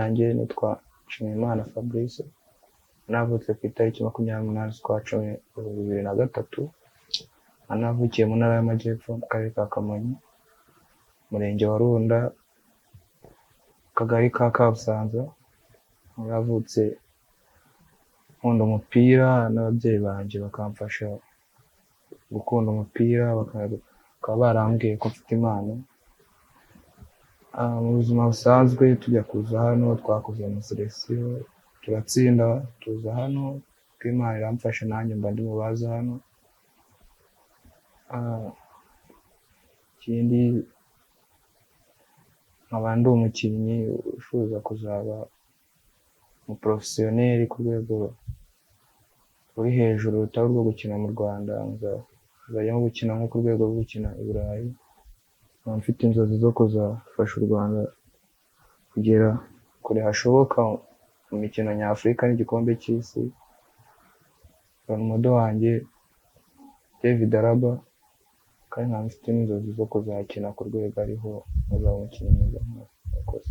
yanjye nitwa Nshimiyimana Fabrice, navutse ku itariki 28 z'ukwa cumi 2003, navukiye mu ntara y'Amajyepfo mu karere ka Kamonyi, umurenge wa Runda, akagari ka Kabusanza. Navutse nkunda umupira n'ababyeyi banjye bakamfasha gukunda umupira, bakaba barambwiye ko mfite impano. Mu buzima busanzwe tujya kuza hano twakoze amaselection turatsinda, tuza hano ko Imana iramfasha nanjye mba ndi mu baza hano. Ikindi nkaba ndi umukinnyi wifuza kuzaba umuprofesiyoneri ku rwego ruri hejuru, rutari urwo gukina mu Rwanda, nzajya nko gukina nko ku rwego rwo gukina i Burayi. Nkaba mfite inzozi zo kuzafasha u Rwanda kugera kure hashoboka mu mikino nyafurika n'igikombe cy'isi. Umudo wanjye David Alaba, kandi nkaba mfite n'inzozi zo kuzakina ku rwego ariho nkazaba umukinnyi mwiza. Murakoze.